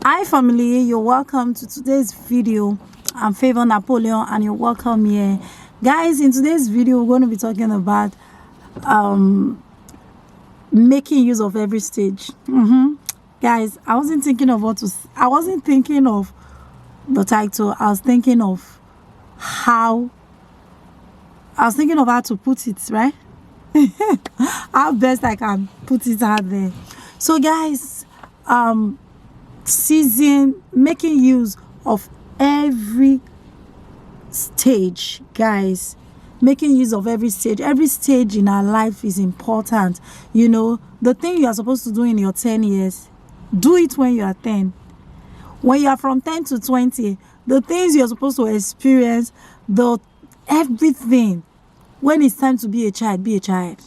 Hi family, you're welcome to today's video. I'm Favor Napoleon and you're welcome here. Guys, in today's video we're going to be talking about making use of every stage. Guys, I wasn't thinking of the title. I was thinking of how to put it, right? How best I can put it out there. So guys, making use of every stage. Guys, making use of every stage in our life is important. You know, the thing you are supposed to do in your 10 years, do it when you are 10. When you are from 10 to 20, the things you're supposed to experience, everything. When it's time to be a child, be a child.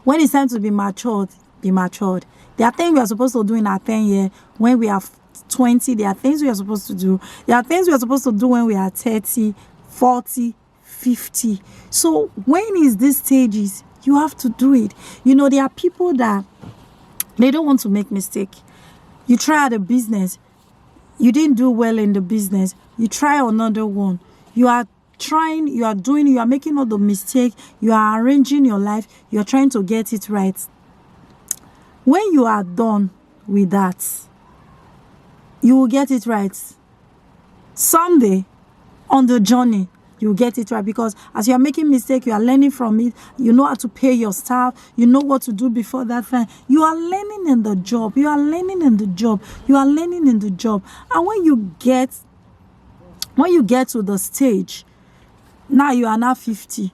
When it's time to be matured, be matured. There are things we are supposed to do in our 10 years. When we are 20, there are things we are supposed to do. There are things we are supposed to do when we are 30, 40, 50. So when is these stages, you have to do it. You know, there are people that they don't want to make mistake. You try out a business, you didn't do well in the business, you try another one. You are trying, you are doing, you are making all the mistake, you are arranging your life, you are trying to get it right. When you are done with that, you will get it right. Someday on the journey, you will get it right, because as you are making mistake, you are learning from it. You know how to pay your staff. You know what to do before that time. You are learning in the job. You are learning in the job. You are learning in the job. And when you get to the stage, now you are now 50.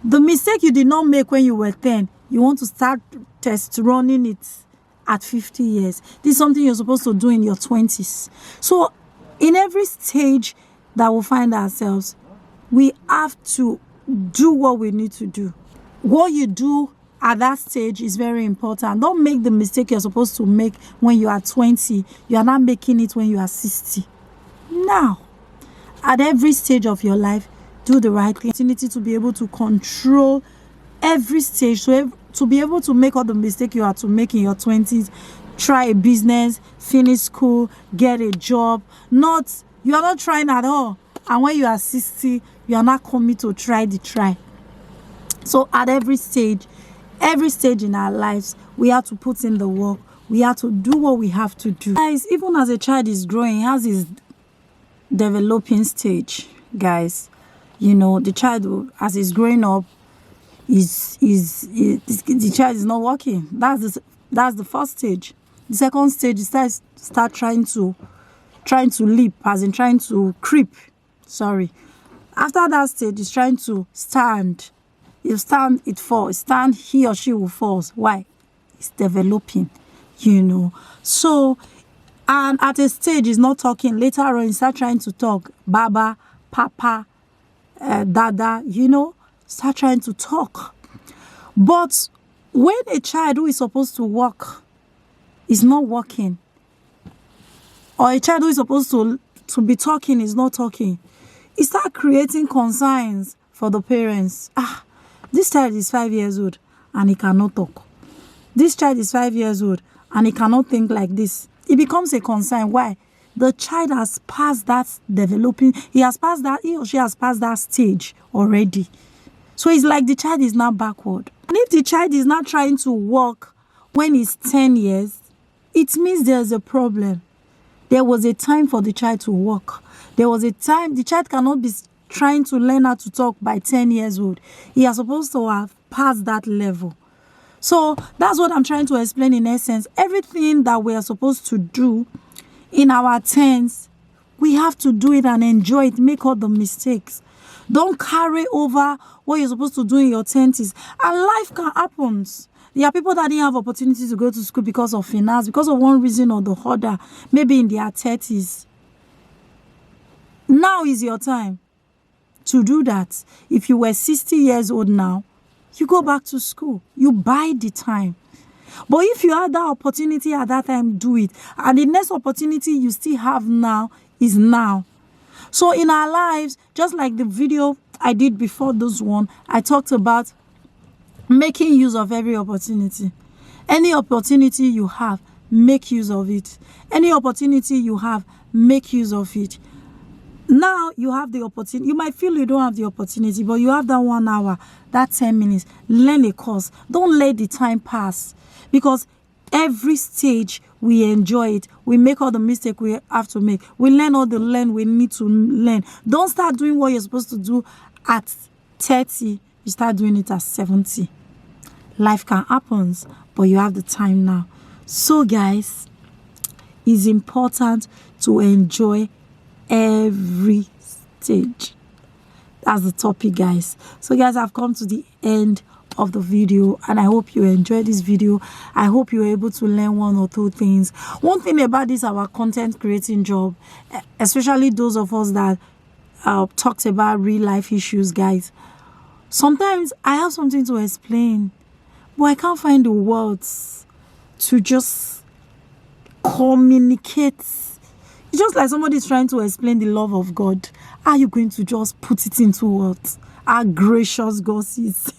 The mistake you did not make when you were 10, you want to start test running it at 50 years. This is something you're supposed to do in your 20s. So in every stage that we find ourselves, we have to do what we need to do. What you do at that stage is very important. Don't make the mistake you're supposed to make when you are 20. You are not making it when you are 60. Now, at every stage of your life, do the right thing. Opportunity to be able to control every stage, so to be able to make all the mistakes you are to make in your 20s. Try a business, finish school, get a job. You are not trying at all. And when you are 60, you are not coming to try. So at every stage in our lives, we have to put in the work. We have to do what we have to do. Guys, even as a child is growing, he has his developing stage, guys. You know, the child, as he's growing up, the child is not walking. That's the first stage. The second stage is start trying to leap, as in trying to creep. Sorry. After that stage, is trying to stand. You stand, it falls. Stand, he or she will fall. Why? It's developing, you know. So, and at a stage, he's not talking. Later on, he start trying to talk. Baba, Papa, Dada, you know. Start trying to talk. But when a child who is supposed to walk is not walking, or a child who is supposed to be talking is not talking, it start creating concerns for the parents. This child is 5 years old and he cannot talk. This child is 5 years old and he cannot think like this. It becomes a concern. Why? The child has passed that developing. He or she has passed that stage already. So it's like the child is now backward. And if the child is not trying to walk when he's 10 years, it means there's a problem. There was a time for the child to walk. There was a time the child cannot be trying to learn how to talk by 10 years old. He is supposed to have passed that level. So that's what I'm trying to explain in essence. Everything that we are supposed to do in our 10s, we have to do it and enjoy it, make all the mistakes. Don't carry over what you're supposed to do in your 20s. And life can happen. There are people that didn't have opportunity to go to school because of finance, because of one reason or the other, maybe in their 30s. Now is your time to do that. If you were 60 years old now, you go back to school. You buy the time. But if you had that opportunity at that time, do it. And the next opportunity you still have now is now. So in our lives, just like the video I did before this one, I talked about making use of every opportunity. Any opportunity you have, make use of it. Any opportunity you have, make use of it. Now you have the opportunity. You might feel you don't have the opportunity, but you have that 1 hour, that 10 minutes. Learn a course. Don't let the time pass, because every stage we enjoy it. We make all the mistakes we have to make. We learn all the we need to learn. Don't start doing what you're supposed to do at 30. You start doing it at 70. Life can happen, but you have the time now. So guys, it's important to enjoy every stage. That's the topic, guys. So guys, I've come to the end of the video, and I hope you enjoyed this video. I hope you were able to learn 1 or 2 things. One thing about this, our content creating job, especially those of us that talked about real life issues, guys, sometimes I have something to explain, but I can't find the words to just communicate. It's just like somebody's trying to explain the love of God. Are you going to just put it into words? How gracious God is.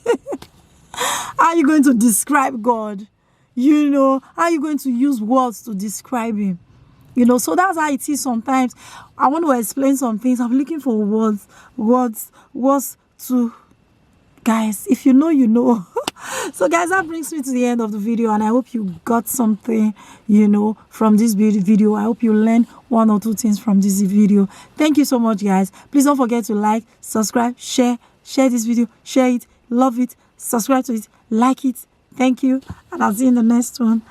How are you going to describe God? You know, how are you going to use words to describe him? You know, so that's how it is sometimes. I want to explain some things. I'm looking for words to... Guys, if you know, you know. So guys, that brings me to the end of the video, and I hope you got something, you know, from this video. I hope you learned 1 or 2 things from this video. Thank you so much, guys. Please don't forget to like, subscribe, share this video, share it, love it, subscribe to it, like it. Thank you, and I'll see you in the next one.